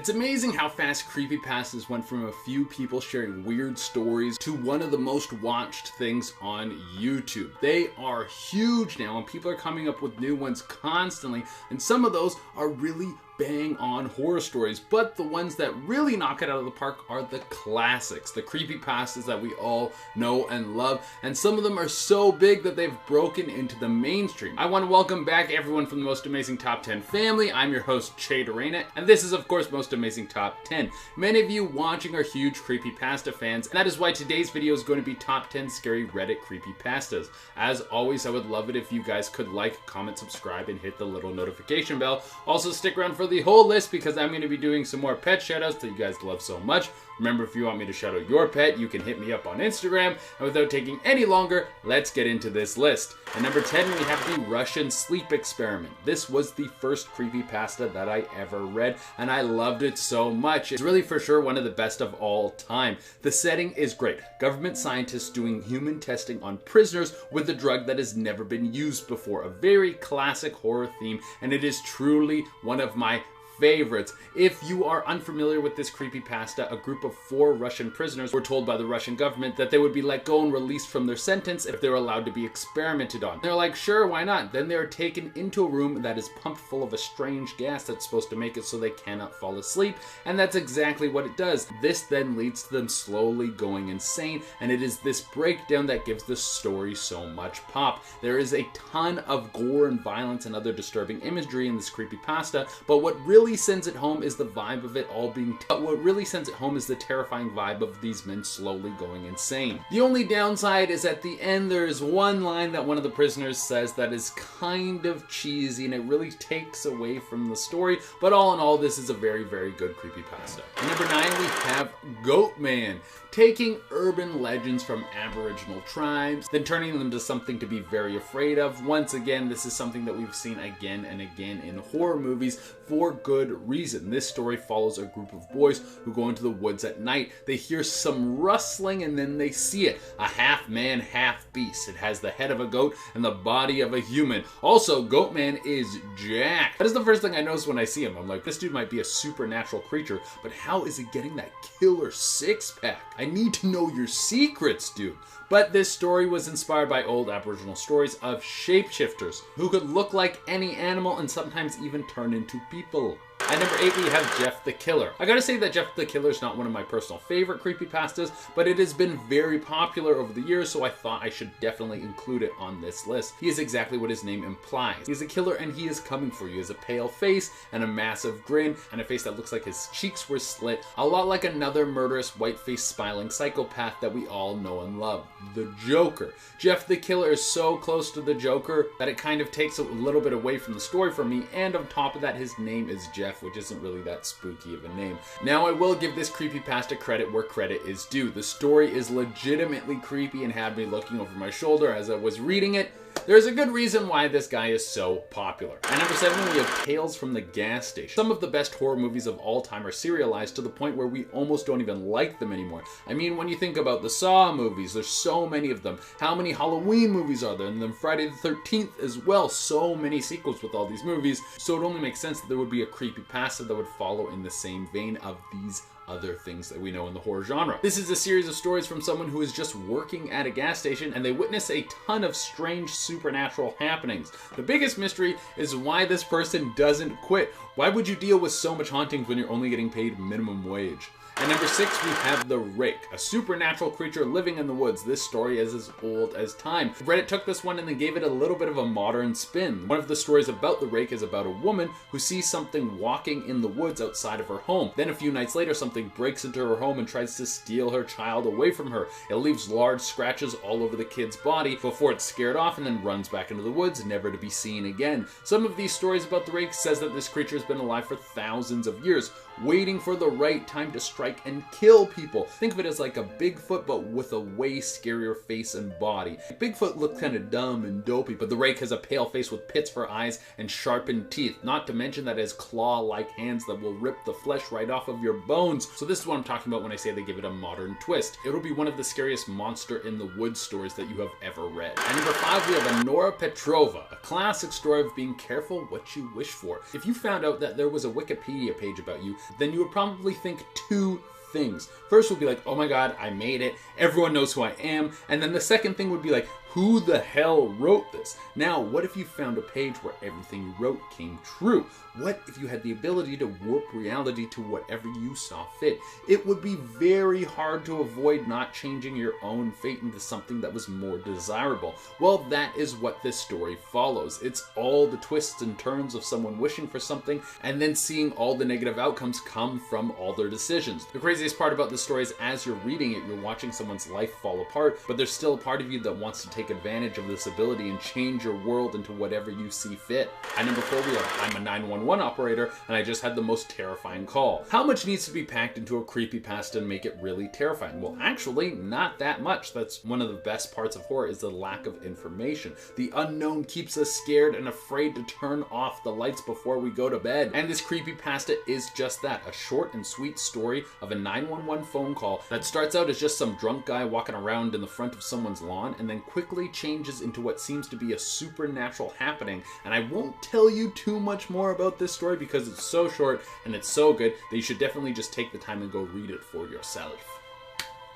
It's amazing how fast creepypastas went from a few people sharing weird stories to one of the most watched things on YouTube. They are huge now and people are coming up with new ones constantly, and some of those are really bang on horror stories, but the ones that really knock it out of the park are the classics, the creepypastas that we all know and love, and some of them are so big that they've broken into the mainstream. I want to welcome back everyone from the Most Amazing Top 10 family. I'm your host, Che Dorena, and this is of course Most Amazing Top 10. Many of you watching are huge creepypasta fans, and that is why today's video is going to be Top 10 Scary Reddit Creepypastas. As always, I would love it if you guys could like, comment, subscribe, and hit the little notification bell. Also stick around for the whole list because I'm going to be doing some more pet shoutouts that you guys love so much. Remember, if you want me to shout out your pet, you can hit me up on Instagram. And without taking any longer, let's get into this list. At number 10, we have the Russian sleep experiment. This was the first creepypasta that I ever read, and I loved it so much. It's really for sure one of the best of all time. The setting is great. Government scientists doing human testing on prisoners with a drug that has never been used before. A very classic horror theme, and it is truly one of my favorites. If you are unfamiliar with this creepypasta, a group of 4 Russian prisoners were told by the Russian government that they would be let go and released from their sentence if they were allowed to be experimented on. They're like, sure, why not? Then they're taken into a room that is pumped full of a strange gas that's supposed to make it so they cannot fall asleep, and that's exactly what it does. This then leads to them slowly going insane, and it is this breakdown that gives the story so much pop. There is a ton of gore and violence and other disturbing imagery in this creepypasta, but what really sends it home is the vibe of it all being what really sends it home is the terrifying vibe of these men slowly going insane. The only downside is at the end there is one line that one of the prisoners says that is kind of cheesy and it really takes away from the story, but all in all this is a very, very good creepypasta. At number 9 we have Goat Man, taking urban legends from Aboriginal tribes, then turning them to something to be very afraid of. Once again, this is something that we've seen again and again in horror movies for good reason. This story follows a group of boys who go into the woods at night. They hear some rustling and then they see it. A half man, half beast. It has the head of a goat and the body of a human. Also, Goat Man is jacked. That is the first thing I noticed when I see him. I'm like, this dude might be a supernatural creature, but how is he getting that killer six-pack? I need to know your secrets, dude. But this story was inspired by old Aboriginal stories of shapeshifters who could look like any animal and sometimes even turn into people. At number 8 we have Jeff the Killer. I gotta say that Jeff the Killer is not one of my personal favorite creepypastas, but it has been very popular over the years, so I thought I should definitely include it on this list. He is exactly what his name implies. He is a killer and he is coming for you. He has a pale face and a massive grin and a face that looks like his cheeks were slit, a lot like another murderous white-faced smiling psychopath that we all know and love, the Joker. Jeff the Killer is so close to the Joker that it kind of takes a little bit away from the story for me, and on top of that his name is Jeff, which isn't really that spooky of a name. Now I will give this creepypasta credit where credit is due. The story is legitimately creepy and had me looking over my shoulder as I was reading it. There's a good reason why this guy is so popular. At number 7 we have Tales from the Gas Station. Some of the best horror movies of all time are serialized to the point where we almost don't even like them anymore. I mean, when you think about the Saw movies, there's so many of them. How many Halloween movies are there? And then Friday the 13th as well. So many sequels with all these movies. So it only makes sense that there would be a creepypasta that would follow in the same vein of these other things that we know in the horror genre. This is a series of stories from someone who is just working at a gas station and they witness a ton of strange supernatural happenings. The biggest mystery is why this person doesn't quit. Why would you deal with so much hauntings when you're only getting paid minimum wage? At number 6 we have the Rake, a supernatural creature living in the woods. This story is as old as time. Reddit took this one and they gave it a little bit of a modern spin. One of the stories about the Rake is about a woman who sees something walking in the woods outside of her home. Then a few nights later something breaks into her home and tries to steal her child away from her. It leaves large scratches all over the kid's body before it's scared off and then runs back into the woods, never to be seen again. Some of these stories about the Rake says that this creature has been alive for thousands of years, waiting for the right time to strike and kill people. Think of it as like a Bigfoot but with a way scarier face and body. Bigfoot looks kind of dumb and dopey, but the Rake has a pale face with pits for eyes and sharpened teeth. Not to mention that it has claw-like hands that will rip the flesh right off of your bones. So this is what I'm talking about when I say they give it a modern twist. It'll be one of the scariest monster in the woods stories that you have ever read. At number 5 we have Nora Petrova, a classic story of being careful what you wish for. If you found out out that there was a Wikipedia page about you, then you would probably think two things. First would be like, oh my god, I made it, everyone knows who I am. And then the second thing would be like, who the hell wrote this? Now, what if you found a page where everything you wrote came true? What if you had the ability to warp reality to whatever you saw fit? It would be very hard to avoid not changing your own fate into something that was more desirable. Well, that is what this story follows. It's all the twists and turns of someone wishing for something and then seeing all the negative outcomes come from all their decisions. The craziest part about this story is as you're reading it, you're watching someone's life fall apart, but there's still a part of you that wants to take advantage of this ability and change your world into whatever you see fit. At number 4, we have I'm a 911 operator and I just had the most terrifying call. How much needs to be packed into a creepypasta and make it really terrifying? Well, actually, not that much. That's one of the best parts of horror, is the lack of information. The unknown keeps us scared and afraid to turn off the lights before we go to bed. And this creepypasta is just that, a short and sweet story of a 911 phone call that starts out as just some drunk guy walking around in the front of someone's lawn and then quickly changes into what seems to be a supernatural happening. And I won't tell you too much more about this story because it's so short and it's so good that you should definitely just take the time and go read it for yourself.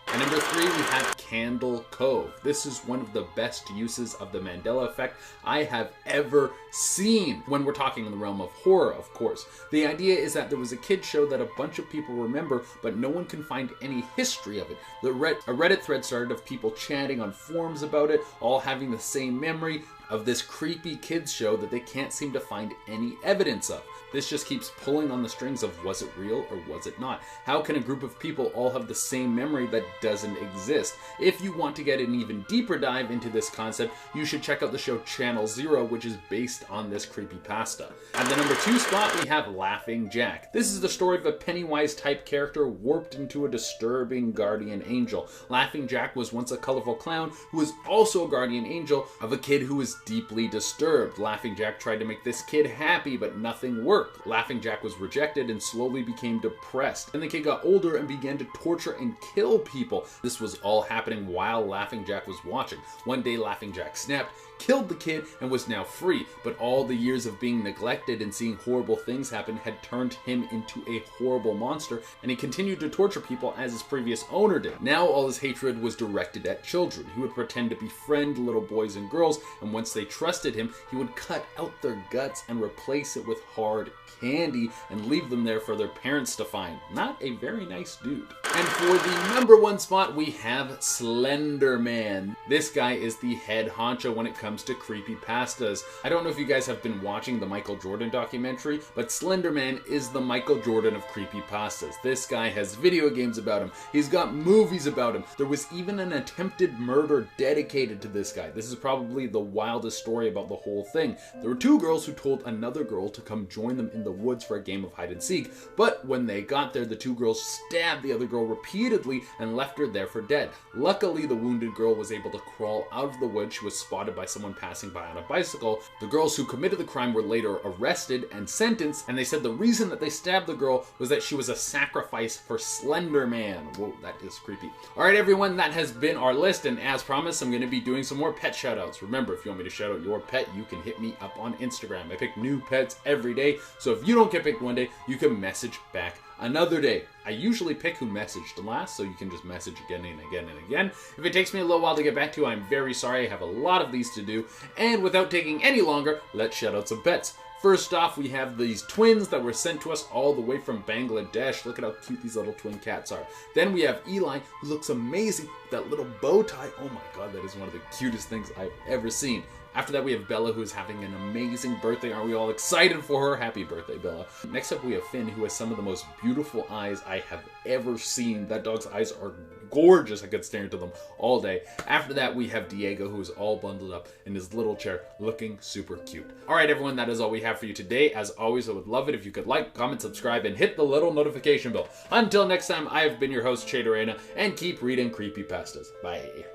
At number 3, we have Candle Cove. This is one of the best uses of the Mandela effect I have ever seen, when we're talking in the realm of horror, of course. The idea is that there was a kids show that a bunch of people remember, but no one can find any history of it. A Reddit thread started of people chatting on forums about it, all having the same memory of this creepy kids show that they can't seem to find any evidence of. This just keeps pulling on the strings of, was it real or was it not? How can a group of people all have the same memory that doesn't exist? If you want to get an even deeper dive into this concept, you should check out the show Channel Zero, which is based on this creepypasta. At the number 2 spot, we have Laughing Jack. This is the story of a Pennywise type character warped into a disturbing guardian angel. Laughing Jack was once a colorful clown who was also a guardian angel of a kid who was deeply disturbed. Laughing Jack tried to make this kid happy, but nothing worked. Laughing Jack was rejected and slowly became depressed. Then the kid got older and began to torture and kill people. This was all happening while Laughing Jack was watching. One day Laughing Jack snapped, killed the kid, and was now free. But all the years of being neglected and seeing horrible things happen had turned him into a horrible monster, and he continued to torture people as his previous owner did. Now all his hatred was directed at children. He would pretend to befriend little boys and girls, and once they trusted him, he would cut out their guts and replace it with hard candy and leave them there for their parents to find. Not a very nice dude. And for the number 1 spot, we have Slender Man. This guy is the head honcho when it comes to creepypastas. I don't know if you guys have been watching the Michael Jordan documentary, but Slender Man is the Michael Jordan of creepypastas. This guy has video games about him. He's got movies about him. There was even an attempted murder dedicated to this guy. This is probably the wildest story about the whole thing. There were 2 girls who told another girl to come join them in the woods for a game of hide and seek, but when they got there, the 2 girls stabbed the other girl repeatedly and left her there for dead. Luckily, the wounded girl was able to crawl out of the woods. She was spotted by someone passing by on a bicycle. The girls who committed the crime were later arrested and sentenced, and they said the reason that they stabbed the girl was that she was a sacrifice for Slender Man. Whoa, that is creepy. Alright everyone, that has been our list, and as promised, I'm going to be doing some more pet shoutouts. Remember, if you want me to shout out your pet, you can hit me up on Instagram. I pick new pets every day, so if you don't get picked one day, you can message back another day. I usually pick who messaged last, so you can just message again and again and again. If it takes me a little while to get back to you, I'm very sorry. I have a lot of these to do. And without taking any longer, let's shout out some pets. First off, we have these twins that were sent to us all the way from Bangladesh. Look at how cute these little twin cats are. Then we have Eli, who looks amazing with that little bow tie. Oh my god, that is one of the cutest things I've ever seen. After that, we have Bella, who is having an amazing birthday. Aren't we all excited for her? Happy birthday, Bella. Next up, we have Finn, who has some of the most beautiful eyes I have ever seen. That dog's eyes are gorgeous. I could stare into them all day. After that, we have Diego, who is all bundled up in his little chair, looking super cute. All right, everyone, that is all we have for you today. As always, I would love it if you could like, comment, subscribe, and hit the little notification bell. Until next time, I have been your host, Chaderena, and keep reading creepypastas. Bye.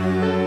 Bye.